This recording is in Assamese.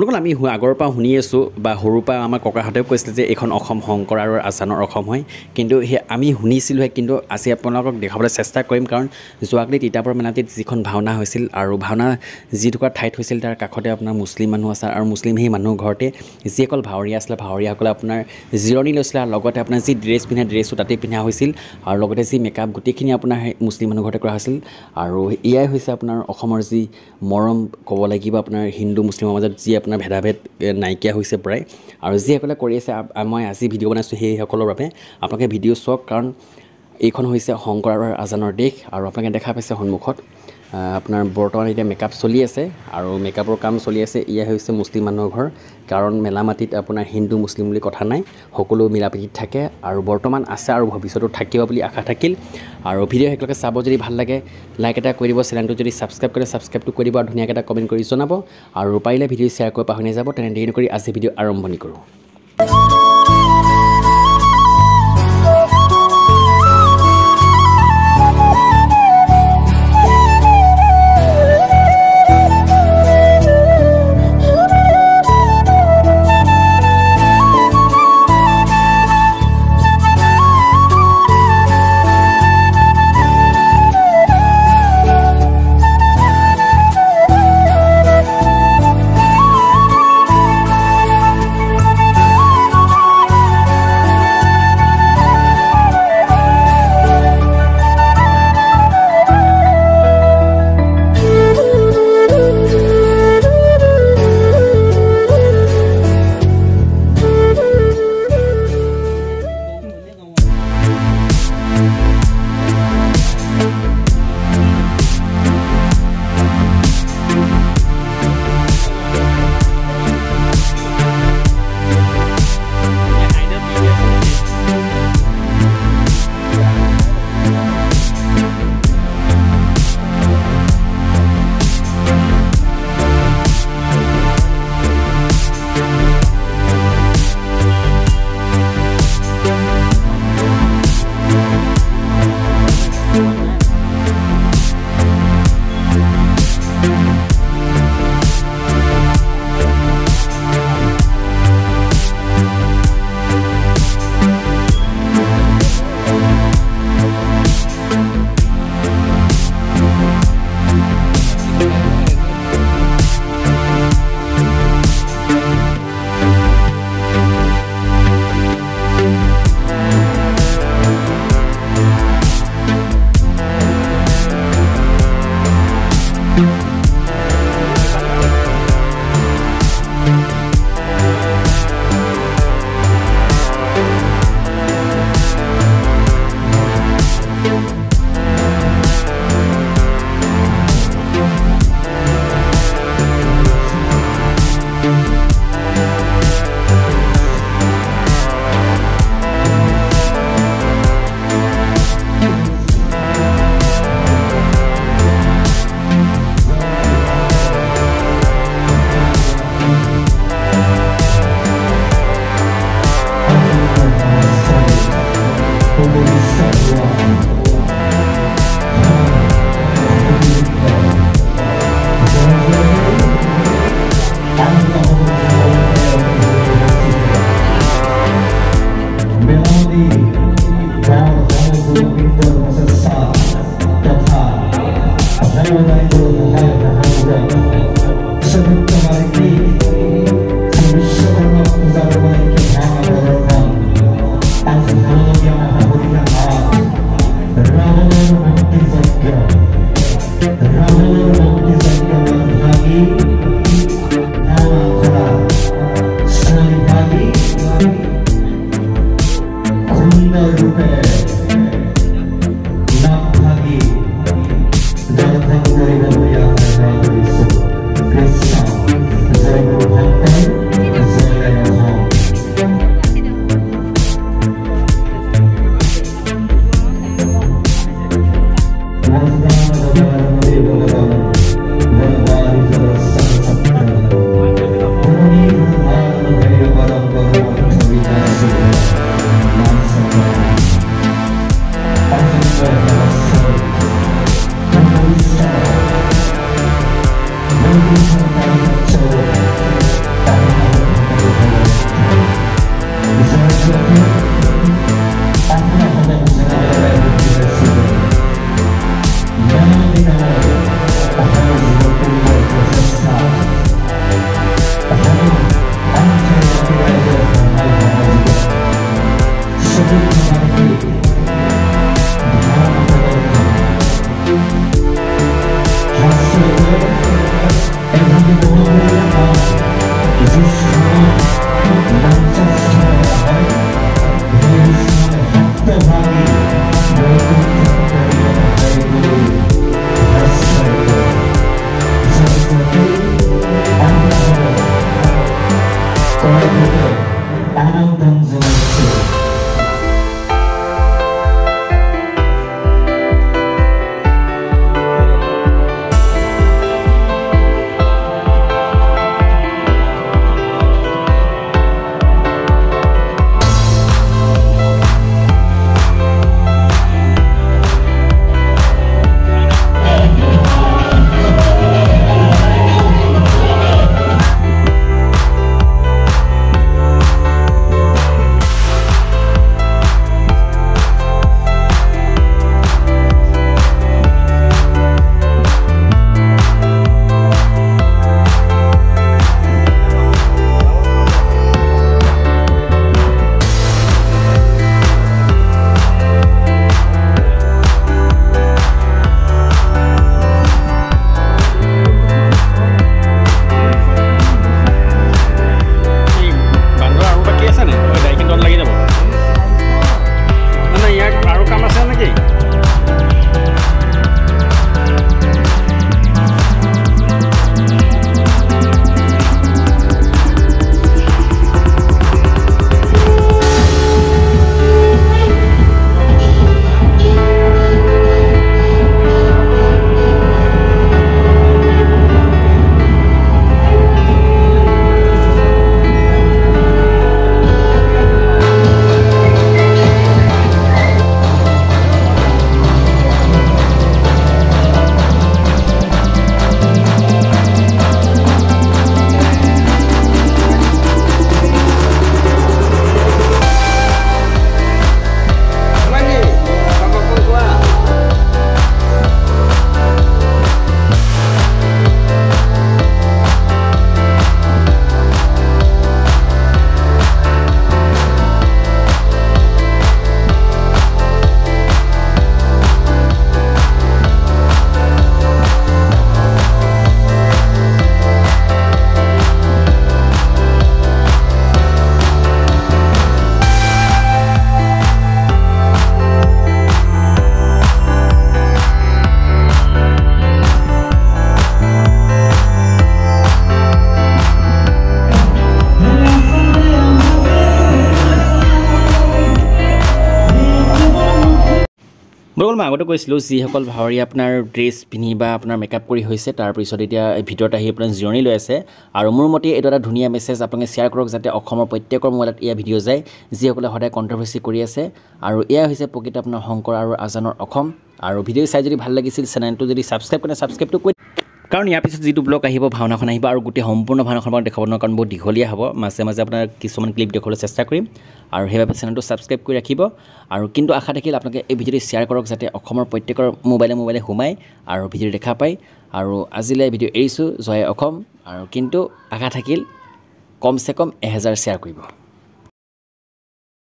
বন্ধুসকল আমি আগৰ পৰা শুনি আছোঁ বা সৰুৰ পৰা আমাৰ ককাহঁতেও কৈছিলে যে এইখন অসম শংকৰ আৰু আজানৰ অসম হয় কিন্তু আমি শুনিছিলোঁহে কিন্তু আজি আপোনালোকক দেখাবলৈ চেষ্টা কৰিম কাৰণ যোৱাকালি তিতাবৰ মেলাটিত যিখন ভাওনা হৈছিল আৰু ভাওনা যিটুকুৰা ঠাইত হৈছিল তাৰ কাষতে আপোনাৰ মুছলিম মানুহ আছে আৰু মুছলিম সেই মানুহৰ ঘৰতে যিসকল ভাৱৰীয়া আছিলে ভাৱৰীয়াসকলে আপোনাৰ জিৰণি লৈছিলে আৰু লগতে আপোনাৰ যি ড্ৰেছ পিন্ধা ড্ৰেছো তাতে পিন্ধা হৈছিল আৰু লগতে যি মেকআপ গোটেইখিনি আপোনাৰ মুছলিম মানুহ ঘৰতে কৰা হৈছিল আৰু এয়াই হৈছে আপোনাৰ অসমৰ যি মৰম ক'ব লাগিব আপোনাৰ হিন্দু মুছলিমৰ মাজত যি আপোনাৰ ভেদাভেদ নাইকিয়া হৈছে প্ৰায় আৰু যিসকলে কৰি আছে মই আজি ভিডিঅ' বনাইছোঁ সেইসকলৰ বাবে আপোনালোকে ভিডিঅ' চাওক কাৰণ এইখন হৈছে শংকৰ আৰু আজানৰ দেশ আৰু আপোনালোকে দেখা পাইছে সন্মুখত আপোনাৰ বৰ্তমান এতিয়া মেকআপ চলি আছে আৰু মেকআপৰ কাম চলি আছে এয়া হৈছে মুছলিম মানুহৰ ঘৰ কাৰণ মেলামাটিত আপোনাৰ হিন্দু মুছলিম বুলি কথা নাই সকলো মিলাপ্ৰীতিত থাকে আৰু বৰ্তমান আছে আৰু ভৱিষ্যতো থাকিব বুলি আশা থাকিল আৰু ভিডিঅ' একেলগে চাব যদি ভাল লাগে লাইক এটা কৰি দিব চেনেলটো যদি ছাবস্ক্ৰাইব কৰে ছাবস্ক্ৰাইবটো কৰি দিব আৰু ধুনীয়াকৈ এটা কমেণ্ট কৰি জনাব আৰু পাৰিলে ভিডিঅ' শ্বেয়াৰ কৰি পাহৰি নাযাব তেনে দেৰি নকৰি আজি ভিডিঅ' আৰম্ভণি কৰোঁ বৰগল মই আগতে কৈছিলোঁ যিসকল ভাৱৰীয়া আপোনাৰ ড্ৰেছ পিন্ধি বা আপোনাৰ মেকআপ কৰি হৈছে তাৰপিছত এতিয়া ভিতৰত আহি আপোনাৰ জিৰণি লৈ আছে আৰু মোৰ মতে এইটো এটা ধুনীয়া মেছেজ আপোনালোকে শ্বেয়াৰ কৰক যাতে অসমৰ প্ৰত্যেকৰ মোবাইলত এয়া ভিডিঅ' যায় যিসকলে সদায় কণ্ট্ৰভাৰ্চি কৰি আছে আৰু এয়া হৈছে প্ৰকৃত আপোনাৰ শংকৰ আৰু আজানৰ অসম আৰু ভিডিঅ' চাই যদি ভাল লাগিছিল চেনেলটো যদি ছাবস্ক্ৰাইব কৰে ছাবস্ক্ৰাইবটো কৰি কাৰণ ইয়াৰ পিছত যিটো ব্লগ আহিব ভাওনাখন আহিব আৰু গোটেই সম্পূৰ্ণ ভাওনাখন আপোনাক দেখাব নোৱাৰোঁ কাৰণ বহুত দীঘলীয়া হ'ব মাজে মাজে আপোনাৰ কিছুমান ক্লিপ দেখুৱাবলৈ চেষ্টা কৰিম আৰু সেইবাবে চেনেলটো ছাবস্ক্ৰাইব কৰি ৰাখিব আৰু কিন্তু আশা থাকিল আপোনালোকে এই ভিডিঅ'টো শ্বেয়াৰ কৰক যাতে অসমৰ প্ৰত্যেকৰ মোবাইলে সোমায় আৰু ভিডিঅ' দেখা পায় আৰু আজিলৈ ভিডিঅ' এৰিছোঁ জয় অসম আৰু কিন্তু আশা থাকিল কমচে কম 1000 শ্বেয়াৰ কৰিব